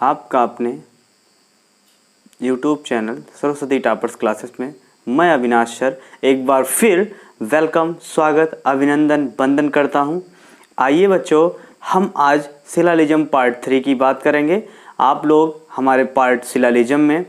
आपका अपने YouTube channel Saraswati toppers classes में मैं अविनाश सर एक बार फिर वेलकम, स्वागत, अभिनंदन, वंदन करता हूं। आइए बच्चों, हम आज शिलालिज्म पार्ट 3 की बात करेंगे। आप लोग हमारे पार्ट शिलालिज्म में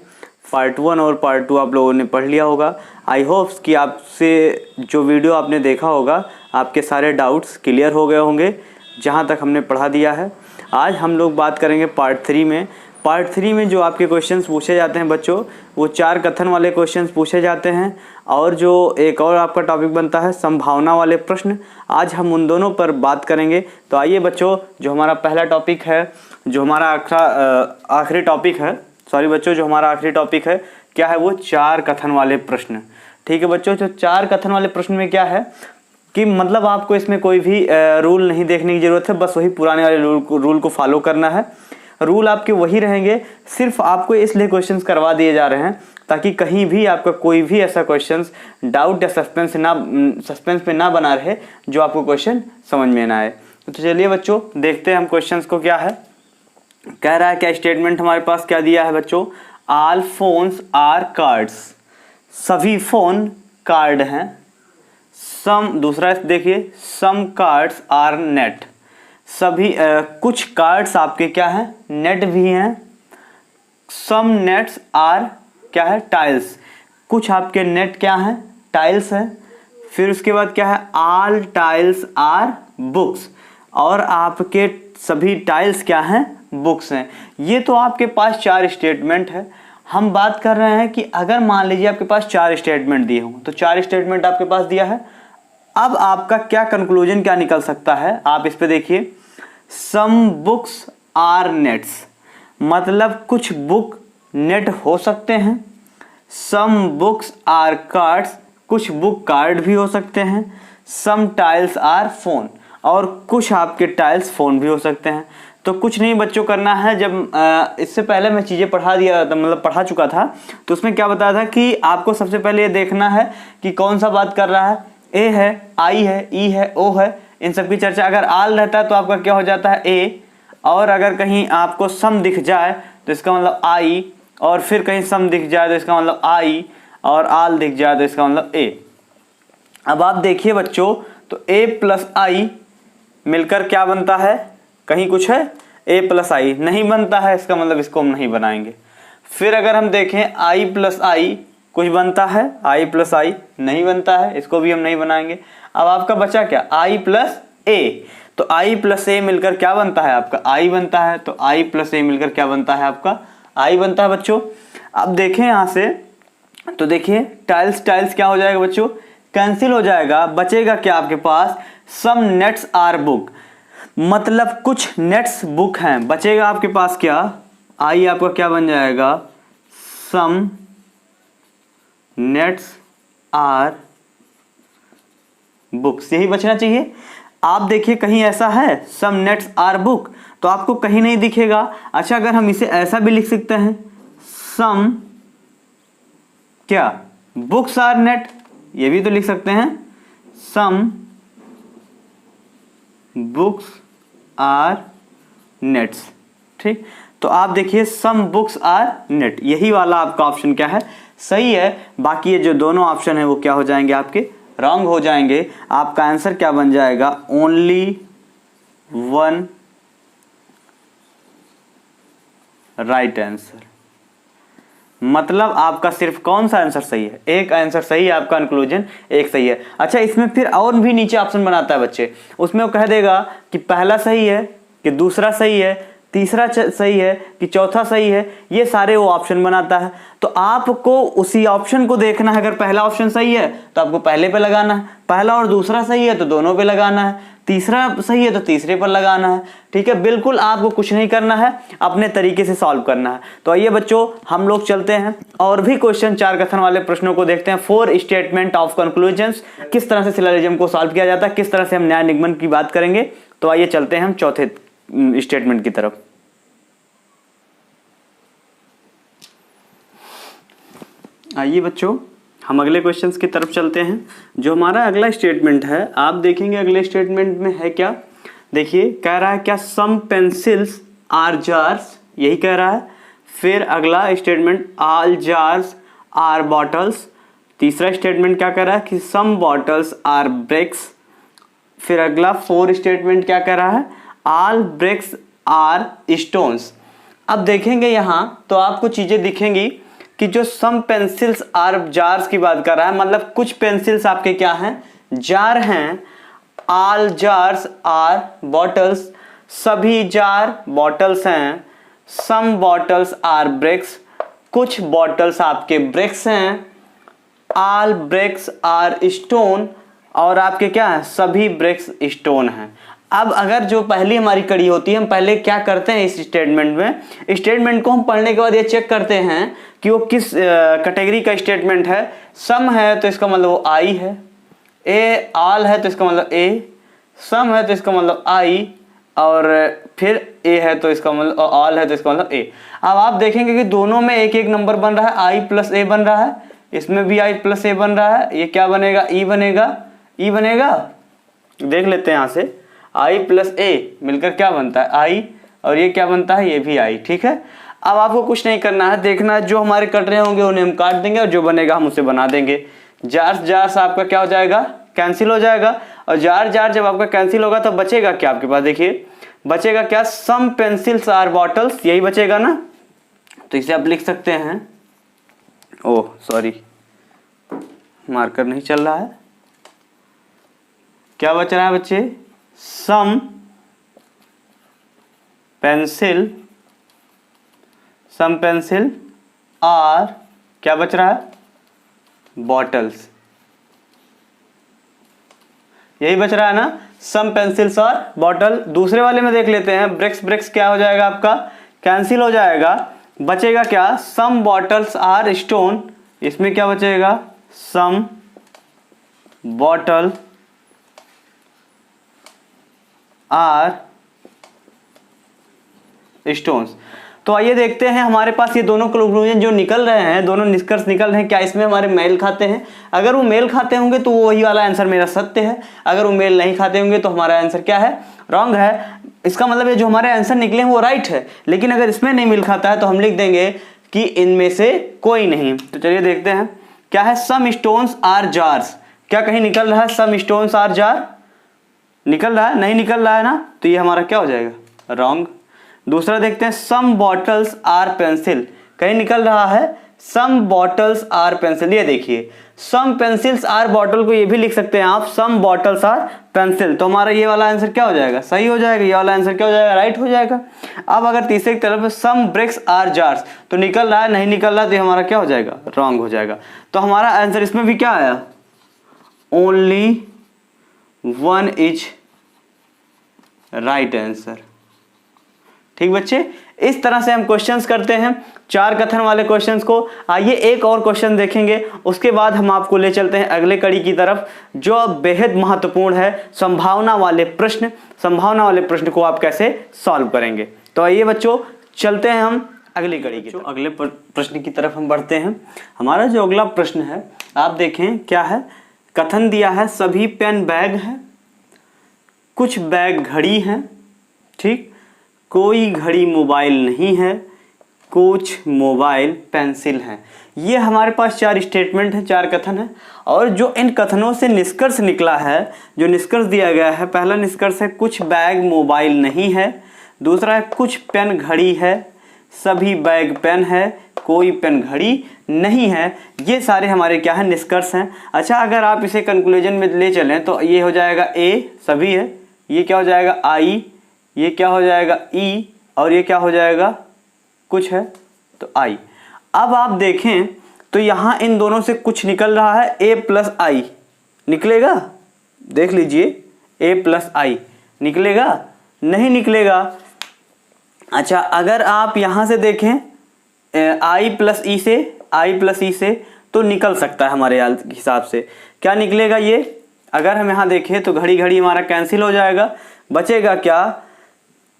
पार्ट 1 और पार्ट 2 आप लोगों ने पढ़ लिया होगा। आई होप्स कि आपसे जो वीडियो आपने देखा होगा आपके सारे डाउट्स क्लियर हो गए होंगे जहां तक हमने पढ़ा दिया है। आज हम लोग बात करेंगे पार्ट 3 में। पार्ट 3 में जो आपके क्वेश्चंस पूछे जाते हैं बच्चों, वो 4 कथन वाले क्वेश्चंस पूछे जाते हैं और जो एक और आपका टॉपिक बनता है संभावना वाले प्रश्न। आज हम उन दोनों पर बात करेंगे। तो आइए बच्चों, जो हमारा पहला टॉपिक है, जो हमारा आखिरी टॉपिक है, सॉरी बच्चों, जो हमारा आखिरी टॉपिक है क्या है, वो 4 कथन वाले प्रश्न। ठीक है बच्चों, जो 4 कथन वाले प्रश्न में क्या है कि मतलब आपको इसमें कोई भी रूल नहीं देखने की ज़रूरत है, बस वही पुराने वाले रूल को फॉलो करना है। रूल आपके वही रहेंगे, सिर्फ आपको इसलिए क्वेश्चंस करवा दिए जा रहे हैं ताकि कहीं भी आपका कोई भी ऐसा क्वेश्चंस डाउट या सस्पेंस पे ना बना रहे जो आपको क्वेश्चन समझ में ना आए। तो चलिए बच्चों, देखते हैं हम क्वेश्चंस को क्या है। कह रहा है क्या स्टेटमेंट हमारे पास क्या दिया है बच्चों, ऑल फोन्स आर कार्ड्स, सभी फोन कार्ड हैं। सम, दूसरा देखिए, सम कार्ड्स आर नेट, सभी कुछ कार्ड्स आपके क्या है, नेट भी हैं। सम नेट्स आर क्या है, टाइल्स, कुछ आपके नेट क्या है, टाइल्स है। फिर उसके बाद क्या है, ऑल टाइल्स आर बुक्स, और आपके सभी टाइल्स क्या हैं, बुक्स हैं। ये तो आपके पास 4 स्टेटमेंट है। हम बात कर रहे हैं कि अगर मान लीजिए आपके पास 4 स्टेटमेंट दिए हों, तो 4 स्टेटमेंट आपके पास दिया है। अब आपका क्या कंक्लूजन क्या निकल सकता है, आप इस पे देखिए। सम बुक्स आर नेट्स, मतलब कुछ बुक नेट हो सकते हैं। सम बुक्स आर कार्ड्स, कुछ बुक कार्ड भी हो सकते हैं। सम टाइल्स आर फोन, और कुछ आपके टाइल्स फोन भी हो सकते हैं। तो कुछ नहीं बच्चों करना है। जब इससे पहले मैं चीज़ें पढ़ा चुका था, तो उसमें क्या बताया था कि आपको सबसे पहले ये देखना है कि कौन सा बात कर रहा है। ए है, आई है, ई है, ओ है, इन सब की चर्चा। अगर आल रहता है तो आपका क्या हो जाता है, ए, और अगर कहीं आपको सम दिख जाए तो इसका मतलब आई, और फिर कहीं सम दिख जाए तो इसका मतलब आई, और आल दिख जाए तो इसका मतलब ए। अब आप देखिए बच्चों, तो ए प्लस आई मिलकर क्या बनता है, कहीं कुछ है, ए प्लस आई नहीं बनता है, इसका मतलब इसको हम नहीं बनाएंगे। फिर अगर हम देखें आई प्लस आई कुछ बनता है, आई प्लस आई नहीं बनता है, इसको भी हम नहीं बनाएंगे। अब आपका बचा क्या, आई प्लस ए, तो आई प्लस ए मिलकर क्या बनता है आपका, आई बनता है। तो आई प्लस ए मिलकर क्या बनता है आपका, आई बनता है बच्चों। अब देखें यहां से, तो देखिए टाइल्स टाइल्स क्या हो जाएगा बच्चों, कैंसिल हो जाएगा। बचेगा क्या आपके पास, सम नेट्स आर बुक, मतलब कुछ नेट्स बुक हैं। बचेगा आपके पास क्या, आई आपका क्या बन जाएगा, सम नेट्स आर बुक्स, यही बचना चाहिए। आप देखिए कहीं ऐसा है सम नेट्स आर बुक, तो आपको कहीं नहीं दिखेगा। अच्छा, अगर हम इसे ऐसा भी लिख सकते हैं, सम क्या बुक्स आर नेट, ये भी तो लिख सकते हैं, सम बुक्स आर नेट्स। ठीक, तो आप देखिए सम बुक्स आर नेट, यही वाला आपका ऑप्शन क्या है, सही है। बाकी ये जो दोनों ऑप्शन है वो क्या हो जाएंगे, आपके रॉन्ग हो जाएंगे। आपका आंसर क्या बन जाएगा, ओनली 1 राइट आंसर। मतलब आपका सिर्फ कौन सा आंसर सही है, एक आंसर सही है, आपका कंक्लूजन एक सही है। अच्छा, इसमें फिर और भी नीचे ऑप्शन बनाता है बच्चे, उसमें वो कह देगा कि पहला सही है, कि दूसरा सही है, तीसरा सही है, कि चौथा सही है। ये सारे वो ऑप्शन बनाता है। तो आपको उसी ऑप्शन को देखना है। अगर पहला ऑप्शन सही है तो आपको पहले पे लगाना है, पहला और दूसरा सही है तो दोनों पे लगाना है, तीसरा सही है तो तीसरे पर लगाना है। ठीक है, बिल्कुल आपको कुछ नहीं करना है, अपने तरीके से सॉल्व करना है। तो आइए बच्चों, हम लोग चलते हैं और भी क्वेश्चन 4 कथन वाले प्रश्नों को देखते हैं। 4 स्टेटमेंट ऑफ कंक्लूजन्स, किस तरह से सिलोजिज्म को सॉल्व किया जाता है, किस तरह से हम न्याय निगमन की बात करेंगे। तो आइए चलते हैं हम चौथे स्टेटमेंट की तरफ। आइए बच्चों, हम अगले क्वेश्चंस की तरफ चलते हैं। जो हमारा अगला स्टेटमेंट है, आप देखेंगे अगले स्टेटमेंट में है क्या, देखिए कह रहा है क्या, सम पेंसिल्स आर जार्स यही कह रहा है। फिर अगला statement all jars are bottles. तीसरा स्टेटमेंट क्या कह रहा है कि सम बॉटल्स आर ब्रिक्स। फिर अगला 4 स्टेटमेंट क्या कह रहा है, ऑल ब्रिक्स आर स्टोन्स। अब देखेंगे यहाँ तो आपको चीजें दिखेंगी कि जो सम पेंसिल्स आर जार्स की बात कर रहा है, मतलब कुछ पेंसिल्स आपके क्या हैं, जार हैं। ऑल जार्स आर बॉटल्स, सभी जार बॉटल्स हैं। सम बॉटल्स आर ब्रिक्स, कुछ बॉटल्स आपके ब्रिक्स हैं। ऑल ब्रिक्स आर स्टोन, और आपके क्या है, सभी ब्रिक्स स्टोन हैं। अब अगर जो पहली हमारी कड़ी होती है, हम पहले क्या करते हैं इस स्टेटमेंट में, स्टेटमेंट को हम पढ़ने के बाद ये चेक करते हैं कि वो किस कैटेगरी का स्टेटमेंट है। सम है तो इसका मतलब वो आई है, ए ऑल है तो इसका मतलब ए, सम है तो इसका मतलब आई, और फिर ए है तो इसका मतलब ऑल है तो इसका मतलब ए। अब आप देखेंगे कि दोनों में एक एक नंबर बन रहा है, आई प्लस ए बन रहा है, इसमें भी आई प्लस ए बन रहा है। ये क्या बनेगा, ई बनेगा, ई बनेगा। देख लेते हैं यहाँ से, आई प्लस ए मिलकर क्या बनता है, आई, और ये क्या बनता है, ये भी आई। ठीक है, अब आपको कुछ नहीं करना है, देखना है जो हमारे कट रहे होंगे उन्हें हम काट देंगे, और जो बनेगा हम उसे बना देंगे। जार्स जार्स आपका क्या हो जाएगा, कैंसिल हो जाएगा, और जार जार जब आपका कैंसिल होगा तो बचेगा क्या आपके पास, देखिए बचेगा क्या, सम पेंसिल्स आर बॉटल्स, यही बचेगा ना। तो इसे आप लिख सकते हैं, ओह सॉरी मार्कर नहीं चल रहा है, क्या बच रहा है बच्चे, सम पेंसिल आर, क्या बच रहा है, बॉटल्स, यही बच रहा है ना, सम पेंसिल्स और बॉटल। दूसरे वाले में देख लेते हैं, ब्रिक्स ब्रिक्स क्या हो जाएगा आपका, कैंसिल हो जाएगा, बचेगा क्या, सम बॉटल्स आर स्टोन, इसमें क्या बचेगा, सम बॉटल आर स्टोन्स। तो आइए देखते हैं हमारे पास ये दोनों कंक्लूजन जो निकल रहे हैं, दोनों निष्कर्ष निकल रहे हैं, क्या इसमें हमारे मेल खाते हैं। अगर वो मेल खाते होंगे तो वही वाला आंसर मेरा सत्य है, अगर वो मेल नहीं खाते होंगे तो हमारा आंसर क्या है, रॉन्ग है। इसका मतलब ये जो हमारे आंसर निकले हैं वो राइट है, लेकिन अगर इसमें नहीं मिल खाता है तो हम लिख देंगे कि इनमें से कोई नहीं। तो चलिए देखते हैं क्या है, सम स्टोन्स आर जार्स, क्या कहीं निकल रहा है सम स्टोन्स आर जार, निकल रहा है, नहीं निकल रहा है ना, तो ये हमारा क्या हो जाएगा, रॉन्ग। दूसरा देखते हैं, सम बॉटल्स आर पेंसिल, कहीं निकल रहा है सम बॉटल्स आर पेंसिल, ये देखिए सम पेंसिल्स आर बॉटल को ये भी लिख सकते हैं आप सम बॉटल्स आर पेंसिल, तो हमारा ये वाला आंसर क्या हो जाएगा, सही हो जाएगा, ये वाला आंसर क्या हो जाएगा, राइट हो जाएगा। अब अगर तीसरे की तरफ सम ब्रिक्स आर जार्स, तो निकल रहा है, नहीं निकल रहा, तो ये हमारा क्या हो जाएगा, रॉन्ग हो जाएगा। तो हमारा आंसर इसमें भी क्या आया, only one is right answer. ठीक बच्चे, इस तरह से हम क्वेश्चंस करते हैं, 4 कथन वाले क्वेश्चंस को। आइए एक और क्वेश्चन देखेंगे, उसके बाद हम आपको ले चलते हैं अगले कड़ी की तरफ, जो बेहद महत्वपूर्ण है, संभावना वाले प्रश्न। संभावना वाले प्रश्न को आप कैसे सॉल्व करेंगे। तो आइए बच्चों चलते हैं हम अगली कड़ी की तरफ। अगले प्रश्न की तरफ हम बढ़ते हैं। हमारा जो अगला प्रश्न है आप देखें क्या है, कथन दिया है सभी पेन बैग है, कुछ बैग घड़ी है, ठीक, कोई घड़ी मोबाइल नहीं है, कुछ मोबाइल पेंसिल है। ये हमारे पास 4 स्टेटमेंट हैं, 4 कथन हैं, और जो इन कथनों से निष्कर्ष निकला है, जो निष्कर्ष दिया गया है, पहला निष्कर्ष है कुछ बैग मोबाइल नहीं है, दूसरा है कुछ पेन घड़ी है, सभी बैग पेन है, कोई पेन घड़ी नहीं है। ये सारे हमारे क्या है, निष्कर्ष हैं। अच्छा, अगर आप इसे कंक्लूजन में ले चलें तो ये हो जाएगा ए सभी है, ये क्या हो जाएगा आई, ये क्या हो जाएगा ई, और ये क्या हो जाएगा कुछ है तो आई। अब आप देखें तो यहाँ इन दोनों से कुछ निकल रहा है, ए प्लस आई निकलेगा, देख लीजिए ए प्लस आई निकलेगा, नहीं निकलेगा। अच्छा, अगर आप यहाँ से देखें आई प्लस ई से तो निकल सकता है हमारे हिसाब से। क्या निकलेगा ये, अगर हम यहाँ देखें तो घड़ी घड़ी हमारा कैंसिल हो जाएगा, बचेगा क्या,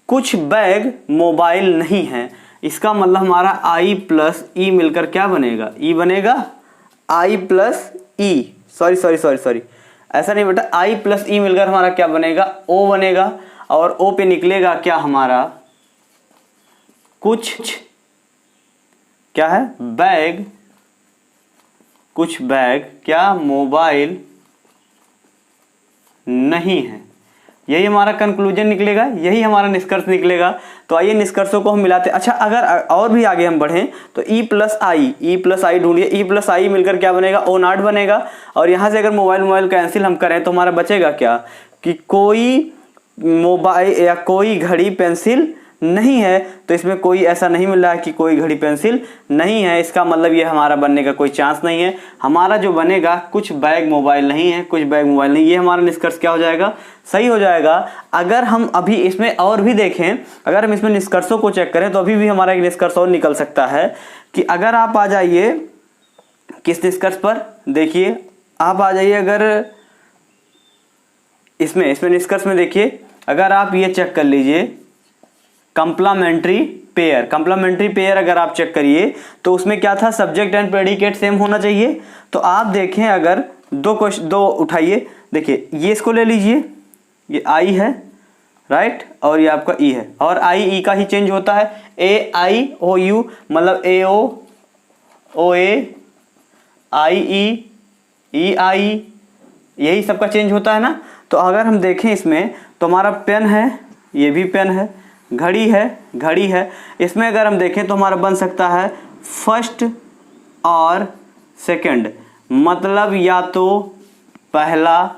कुछ बैग मोबाइल नहीं है। इसका मतलब हमारा आई प्लस ई मिलकर क्या बनेगा, ई बनेगा, आई प्लस ई, सॉरी ऐसा नहीं बेटा, आई प्लस ई मिलकर हमारा क्या बनेगा, ओ बनेगा, और ओ पे निकलेगा क्या हमारा कुछ क्या है, बैग, कुछ बैग क्या मोबाइल नहीं है। यही हमारा कंक्लूजन निकलेगा, यही हमारा निष्कर्ष निकलेगा। तो आइए निष्कर्षों को हम मिलाते। अच्छा, अगर और भी आगे हम बढ़ें तो ई प्लस आई ढूंढिए। ई प्लस आई मिलकर क्या बनेगा, ओ नॉट बनेगा। और यहाँ से अगर मोबाइल कैंसिल हम करें तो हमारा बचेगा क्या, कि कोई मोबाइल या कोई घड़ी पेंसिल नहीं है। तो इसमें कोई ऐसा नहीं मिल रहा है कि कोई घड़ी पेंसिल नहीं है, इसका मतलब ये हमारा बनने का कोई चांस नहीं है। हमारा जो बनेगा कुछ बैग मोबाइल नहीं है, कुछ बैग मोबाइल नहीं, ये हमारा निष्कर्ष क्या हो जाएगा, सही हो जाएगा। अगर हम अभी इसमें और भी देखें, अगर हम इसमें निष्कर्षों को चेक करें तो अभी भी हमारा एक निष्कर्ष और निकल सकता है कि अगर आप आ जाइए किस निष्कर्ष पर, देखिए आप आ जाइए अगर इसमें निष्कर्ष में देखिए, अगर आप ये चेक कर लीजिए कंप्लीमेंट्री पेयर अगर आप चेक करिए तो उसमें क्या था, सब्जेक्ट एंड प्रेडिकेट सेम होना चाहिए। तो आप देखें अगर दो उठाइए, देखिए ये इसको ले लीजिए, ये आई है राइट, और ये आपका ई है, और आई ई का ही चेंज होता है, ए आई ओ यू मतलब ए ओ ए, आई ई आई, यही सबका चेंज होता है ना। तो अगर हम देखें इसमें तो हमारा पेन है, ये भी पेन है, घड़ी है। इसमें अगर हम देखें तो हमारा बन सकता है फर्स्ट और सेकंड, मतलब या तो पहला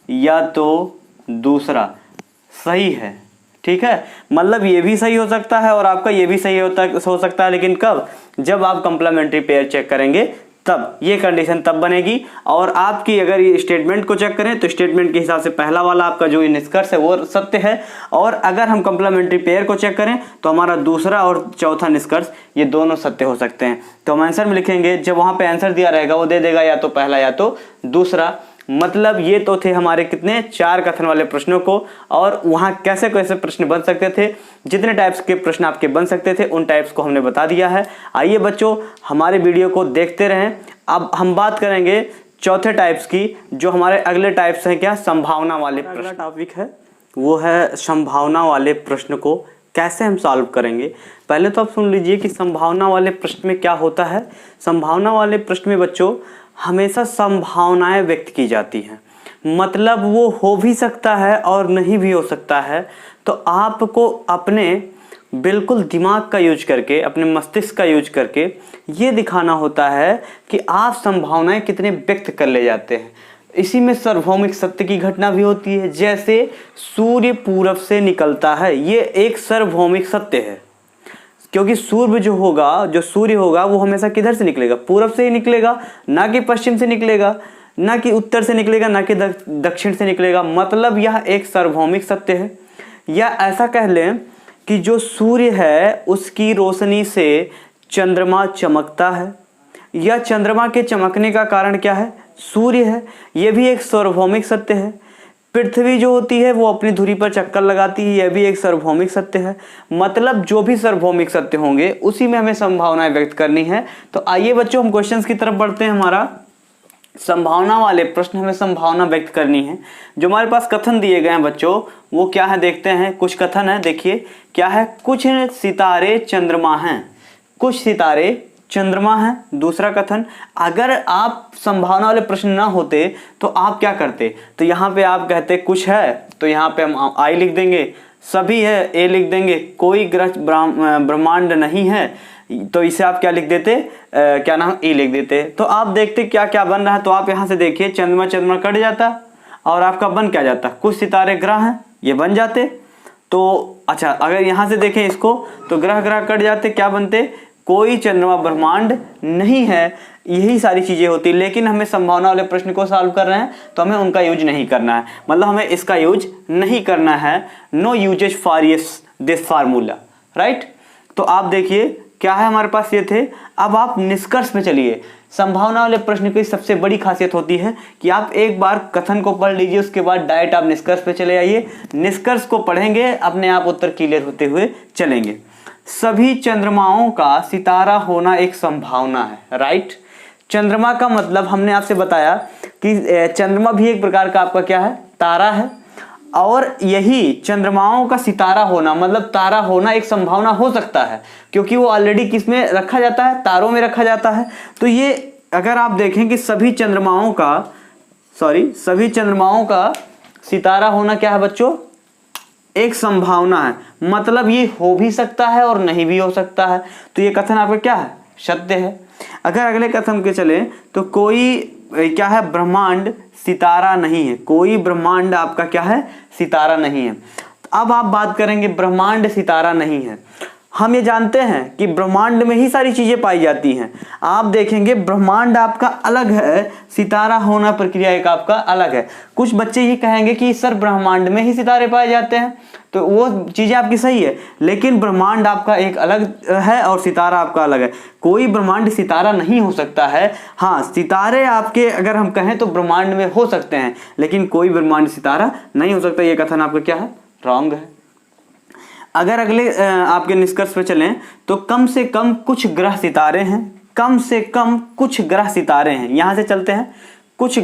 या तो दूसरा, सही है, ठीक है। मतलब ये भी सही हो सकता है और आपका ये भी सही हो सकता है, लेकिन कब, जब आप कंप्लीमेंट्री पेयर चेक करेंगे तब ये कंडीशन तब बनेगी। और आपकी अगर ये स्टेटमेंट को चेक करें तो स्टेटमेंट के हिसाब से पहला वाला आपका जो निष्कर्ष है वो सत्य है, और अगर हम कंप्लीमेंट्री पेयर को चेक करें तो हमारा दूसरा और चौथा निष्कर्ष ये दोनों सत्य हो सकते हैं। तो हम आंसर में लिखेंगे, जब वहां पे आंसर दिया रहेगा वो दे देगा या तो पहला या तो दूसरा। मतलब ये तो थे हमारे कितने, 4 कथन वाले प्रश्नों को, और वहां कैसे कैसे प्रश्न बन सकते थे, जितने टाइप्स के प्रश्न आपके बन सकते थे उन टाइप्स को हमने बता दिया है। आइए बच्चों हमारे वीडियो को देखते रहें। अब हम बात करेंगे चौथे टाइप्स की, जो हमारे अगले टाइप्स हैं क्या, संभावना वाले प्रश्न। अगला टॉपिक है वो है संभावना वाले प्रश्न को कैसे हम सॉल्व करेंगे। पहले तो आप सुन लीजिए कि संभावना वाले प्रश्न में क्या होता है। संभावना वाले प्रश्न में बच्चों हमेशा संभावनाएं व्यक्त की जाती हैं, मतलब वो हो भी सकता है और नहीं भी हो सकता है। तो आपको अपने बिल्कुल दिमाग का यूज करके, अपने मस्तिष्क का यूज करके ये दिखाना होता है कि आप संभावनाएं कितने व्यक्त कर ले जाते हैं। इसी में सार्वभौमिक सत्य की घटना भी होती है, जैसे सूर्य पूरब से निकलता है, ये एक सार्वभौमिक सत्य है, क्योंकि सूर्य जो सूर्य होगा वो हमेशा किधर से निकलेगा, पूरब से ही निकलेगा, ना कि पश्चिम से निकलेगा, ना कि उत्तर से निकलेगा, ना कि दक्षिण से निकलेगा। मतलब यह एक सार्वभौमिक सत्य है। या ऐसा कह लें कि जो सूर्य है उसकी रोशनी से चंद्रमा चमकता है, या चंद्रमा के चमकने का कारण क्या है, सूर्य है, यह भी एक सार्वभौमिक सत्य है। पृथ्वी जो होती है वो अपनी धुरी पर चक्कर लगाती है, यह भी एक सार्वभौमिक सत्य है। मतलब जो भी सार्वभौमिक सत्य होंगे उसी में हमें संभावनाएं व्यक्त करनी है। तो आइए बच्चों हम क्वेश्चंस की तरफ बढ़ते हैं। हमारा संभावना वाले प्रश्न, हमें संभावना व्यक्त करनी है। जो हमारे पास कथन दिए गए हैं बच्चों वो क्या है देखते हैं। कुछ कथन है, देखिए क्या है, कुछ सितारे चंद्रमा हैं, कुछ सितारे चंद्रमा है। दूसरा कथन, अगर आप संभावना वाले प्रश्न ना होते तो आप क्या करते, तो यहाँ पे आप कहते कुछ है तो यहाँ पे हम आई लिख देंगे, सभी है ए लिख देंगे, कोई ग्रह ब्रह्मांड नहीं है तो इसे आप क्या लिख देते, क्या नाम, ई लिख देते। तो आप देखते क्या क्या बन रहा है। तो आप यहाँ से देखिए चंद्रमा कट जाता और आपका बन क्या जाता, कुछ सितारे ग्रह हैं ये बन जाते। तो अच्छा अगर यहाँ से देखें इसको तो ग्रह कट जाते, क्या बनते, कोई चंद्रमा ब्रह्मांड नहीं है। यही सारी चीजें होती, लेकिन हमें संभावना वाले प्रश्न को सॉल्व कर रहे हैं तो हमें उनका यूज नहीं करना है, मतलब हमें इसका यूज नहीं करना है। No usages for this formula, right. तो आप देखिए क्या है हमारे पास, ये थे। अब आप निष्कर्ष पे चलिए। संभावना वाले प्रश्न की सबसे बड़ी खासियत होती है कि आप एक बार कथन को पढ़ लीजिए, उसके बाद डायरेक्ट आप निष्कर्ष पे चले आइए। निष्कर्ष को पढ़ेंगे अपने आप उत्तर क्लियर होते हुए चलेंगे। सभी चंद्रमाओं का सितारा होना एक संभावना है, राइट। चंद्रमा का मतलब हमने आपसे बताया कि चंद्रमा भी एक प्रकार का आपका क्या है, तारा है। और यही चंद्रमाओं का सितारा होना, मतलब तारा होना एक संभावना हो सकता है, क्योंकि वो ऑलरेडी किस में रखा जाता है, तारों में रखा जाता है। तो ये अगर आप देखें कि सभी चंद्रमाओं का सितारा होना क्या है बच्चों, एक संभावना है, मतलब ये हो भी सकता है और नहीं भी हो सकता है। तो ये कथन आपका क्या है, सत्य है। अगर अगले कथन के चले तो कोई क्या है, ब्रह्मांड सितारा नहीं है, कोई ब्रह्मांड आपका क्या है, सितारा नहीं है। अब आप बात करेंगे ब्रह्मांड सितारा नहीं है। हम ये जानते हैं कि ब्रह्मांड में ही सारी चीजें पाई जाती हैं। आप देखेंगे ब्रह्मांड आपका अलग है, सितारा होना प्रक्रिया एक आपका अलग है। कुछ बच्चे ये कहेंगे कि सर ब्रह्मांड में ही सितारे पाए जाते हैं, तो वो चीजें आपकी सही है, लेकिन ब्रह्मांड आपका एक अलग है और सितारा आपका अलग है। कोई ब्रह्मांड सितारा नहीं हो सकता है। हाँ, सितारे आपके अगर हम कहें तो ब्रह्मांड में हो सकते हैं, लेकिन कोई ब्रह्मांड सितारा नहीं हो सकता। ये कथन आपका क्या है, रॉन्ग है। अगर अगले आपके निष्कर्ष पे चलें तो कम से कम कुछ ग्रह सितारे हैं, कम से कम कुछ ग्रह सितारे हैं। यहां से चलते हैं, कुछ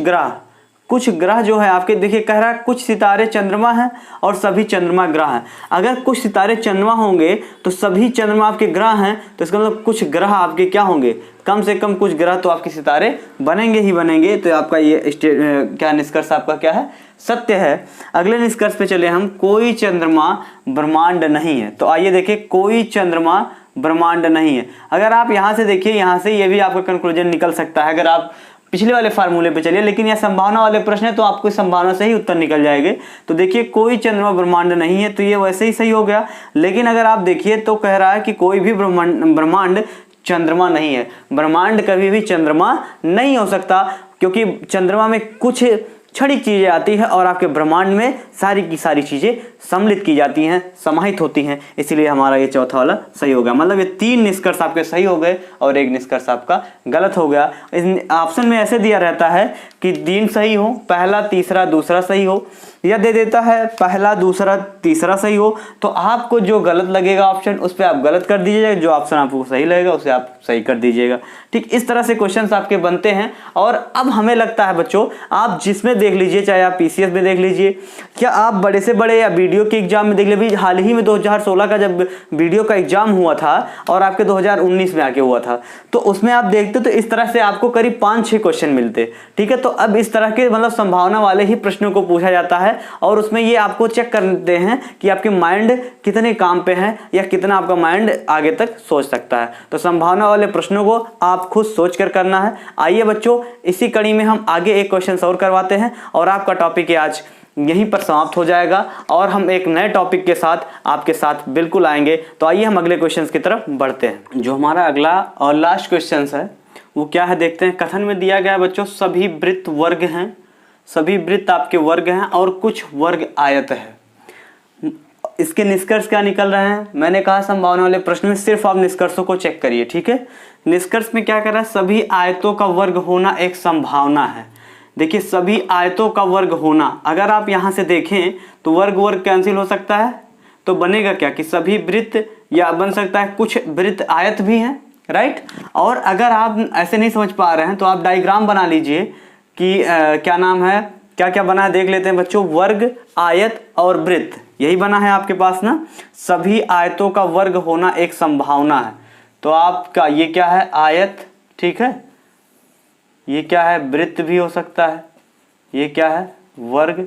ग्रह जो है आपके, देखिए कह रहा है कुछ सितारे चंद्रमा हैं और सभी चंद्रमा ग्रह हैं। अगर कुछ सितारे चंद्रमा होंगे तो सभी चंद्रमा आपके ग्रह हैं, तो इसका मतलब कुछ ग्रह आपके क्या होंगे, कम से कम कुछ ग्रह तो आपके सितारे बनेंगे ही बनेंगे। तो आपका ये क्या निष्कर्ष आपका क्या है, सत्य है। अगले निष्कर्ष पे चले हम, कोई चंद्रमा ब्रह्मांड नहीं है। तो आइए देखिए, कोई चंद्रमा ब्रह्मांड नहीं है। अगर आप यहाँ से देखिए, यहाँ से ये भी आपका कंक्लूजन निकल सकता है अगर आप पिछले वाले फार्मूले पे चलिए, लेकिन यह संभावना वाले प्रश्न है तो आपको संभावना से ही उत्तर निकल जाएंगे। तो देखिए कोई चंद्रमा ब्रह्मांड नहीं है, तो ये वैसे ही सही हो गया। लेकिन अगर आप देखिए तो कह रहा है कि कोई भी ब्रह्मांड चंद्रमा नहीं है। ब्रह्मांड कभी भी चंद्रमा नहीं हो सकता, क्योंकि चंद्रमा में कुछ क्षणिक चीजें आती है और आपके ब्रह्मांड में सारी की सारी चीजें सम्मिलित की जाती हैं, समाहित होती हैं। इसीलिए हमारा ये चौथा वाला सही हो गया। मतलब ये 3 निष्कर्ष आपके सही हो गए और 1 निष्कर्ष आपका गलत हो गया। इस ऑप्शन में ऐसे दिया रहता है कि 3 सही हो, पहला तीसरा दूसरा सही हो, या दे देता है पहला दूसरा तीसरा सही हो। तो आपको जो गलत लगेगा ऑप्शन, उस पर आप गलत कर दीजिएगा, जो ऑप्शन आपको सही लगेगा उसे आप सही कर दीजिएगा। ठीक इस तरह से क्वेश्चंस आपके बनते हैं। और अब हमें लगता है बच्चों, आप जिसमें देख लीजिए, चाहे आप पीसीएस में देख लीजिए, क्या आप बड़े से बड़े या वीडियो के एग्जाम में देख लीजिए। हाल ही में 2016 का जब वीडियो का एग्जाम हुआ था और आपके 2019 में आके हुआ था, तो उसमें आप देखते तो इस तरह से आपको करीब 5-6 क्वेश्चन मिलते। ठीक है, तो अब इस तरह के मतलब संभावना वाले ही प्रश्नों को पूछा जाता है और उसमें ये आपको चेक करते हैं कि आपके माइंड कितने काम पे है या कितना आपका माइंड आगे तक सोच सकता है। तो संभावना वाले प्रश्नों को आप खुद सोच कर करना है। आइए बच्चों, इसी कड़ी में हम आगे एक क्वेश्चन और करवाते हैं और आपका टॉपिक आज यहीं पर समाप्त हो जाएगा और हम एक नए टॉपिक के साथ आपके साथ बिल्कुल आएंगे। तो आइए हम अगले क्वेश्चन की तरफ बढ़ते हैं। जो हमारा अगला और लास्ट क्वेश्चन है वो क्या है देखते हैं। कथन में दिया गया है बच्चों, सभी वृत्त वर्ग हैं, सभी वृत्त आपके वर्ग हैं और कुछ वर्ग आयत है। इसके निष्कर्ष क्या निकल रहे हैं? मैंने कहा संभावना वाले प्रश्न में सिर्फ आप निष्कर्षों को चेक करिए। ठीक है, निष्कर्ष में क्या कर रहा है, सभी आयतों का वर्ग होना एक संभावना है। देखिए सभी आयतों का वर्ग होना, अगर आप यहां से देखें तो वर्ग वर्ग कैंसिल हो सकता है, तो बनेगा क्या कि सभी वृत्त, या बन सकता है कुछ वृत्त आयत भी हैं, राइट। और अगर आप ऐसे नहीं समझ पा रहे हैं तो आप डायग्राम बना लीजिए कि क्या नाम है, क्या क्या बना है देख लेते हैं बच्चों। वर्ग, आयत और वृत्त, यही बना है आपके पास ना। सभी आयतों का वर्ग होना एक संभावना है। तो आपका ये क्या है, आयत, ठीक है, ये क्या है, वृत्त भी हो सकता है, ये क्या है, वर्ग,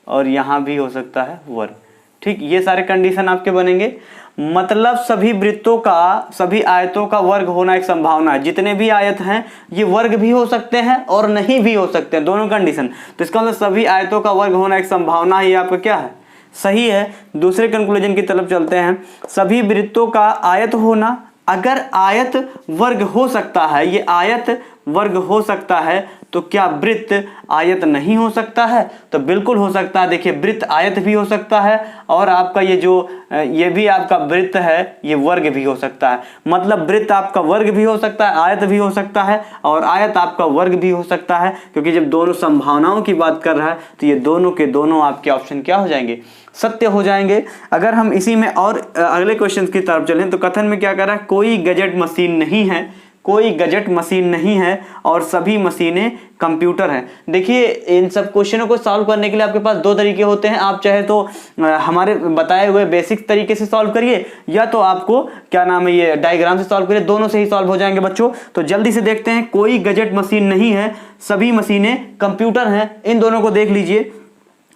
और यहाँ भी हो सकता है वर्ग। ठीक, ये सारे कंडीशन आपके बनेंगे। मतलब सभी वृत्तों का, सभी आयतों का वर्ग होना एक संभावना है। जितने भी आयत हैं ये वर्ग भी हो सकते हैं और नहीं भी हो सकते हैं, दोनों कंडीशन। तो इसका मतलब सभी आयतों का वर्ग होना एक संभावना है, ये आपका क्या है, सही है। दूसरे कंक्लूजन की तरफ चलते हैं। सभी वृत्तों का आयत होना, अगर आयत वर्ग हो सकता है, ये आयत वर्ग हो सकता है, तो क्या वृत्त आयत नहीं हो सकता है? तो बिल्कुल हो सकता है। देखिए वृत्त आयत भी हो सकता है और आपका ये जो ये भी आपका वृत्त है ये वर्ग भी हो सकता है। मतलब वृत्त आपका वर्ग भी हो सकता है, आयत भी हो सकता है और आयत आपका वर्ग भी हो सकता है, क्योंकि जब दोनों संभावनाओं की बात कर रहा है तो ये दोनों के दोनों आपके ऑप्शन क्या हो जाएंगे, सत्य हो जाएंगे। अगर हम इसी में और अगले क्वेश्चन की तरफ चलें तो कथन में क्या कर रहा है, कोई गैजेट मशीन नहीं है, कोई गैजेट मशीन नहीं है और सभी मशीनें कंप्यूटर हैं। देखिए इन सब क्वेश्चनों को सॉल्व करने के लिए आपके पास दो तरीके होते हैं। आप चाहे तो हमारे बताए हुए बेसिक तरीके से सॉल्व करिए, या तो आपको क्या नाम है ये डायग्राम से सॉल्व करिए, दोनों से ही सॉल्व हो जाएंगे बच्चों। तो जल्दी से देखते हैं, कोई गैजेट मशीन नहीं है, सभी मशीनें कंप्यूटर हैं। इन दोनों को देख लीजिए।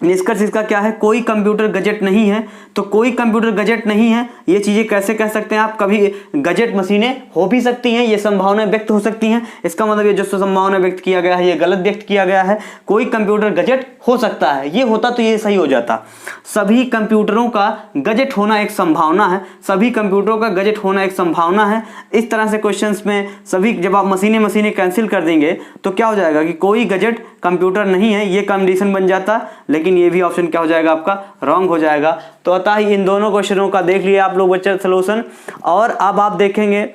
निष्कर्ष इसका क्या है, कोई कंप्यूटर गैजेट नहीं है। तो कोई कंप्यूटर गैजेट नहीं है, ये चीजें कैसे कह सकते हैं आप, कभी गैजेट मशीनें हो भी सकती हैं, ये संभावना व्यक्त हो सकती हैं। इसका मतलब ये जो संभावना व्यक्त किया गया है ये गलत व्यक्त किया गया है। कोई कंप्यूटर गैजेट हो सकता है, ये होता तो ये सही हो जाता। सभी कंप्यूटरों का गैजेट होना एक संभावना है, सभी कंप्यूटरों का गैजेट होना एक संभावना है। इस तरह से क्वेश्चंस में सभी, जब आप मशीनें कैंसिल कर देंगे तो क्या हो जाएगा कि कोई गैजेट कंप्यूटर नहीं है, ये कंडीशन बन जाता। लेकिन ये भी ऑप्शन क्या हो जाएगा आपका, रॉन्ग हो जाएगा। तो अतः इन दोनों क्वेश्चनों का देख लिए आप लोग बच्चे सलूशन। और अब आप देखेंगे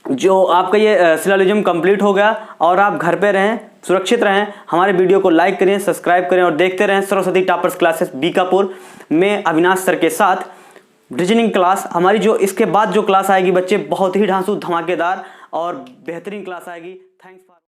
जो आपका ये सिलोजिज्म कंप्लीट हो गया, और आप घर पे रहें, सुरक्षित रहें। हमारे वीडियो को लाइक करें, सब्सक्राइब करें और देखते रहें सरस्वती टॉपर्स क्लासेस बीकापुर में अविनाश सर के साथ रीजनिंग क्लास। हमारी जो इसके बाद जो क्लास आएगी बच्चे, बहुत ही ढांसू धमाकेदार और बेहतरीन क्लास आएगी। थैंक्स।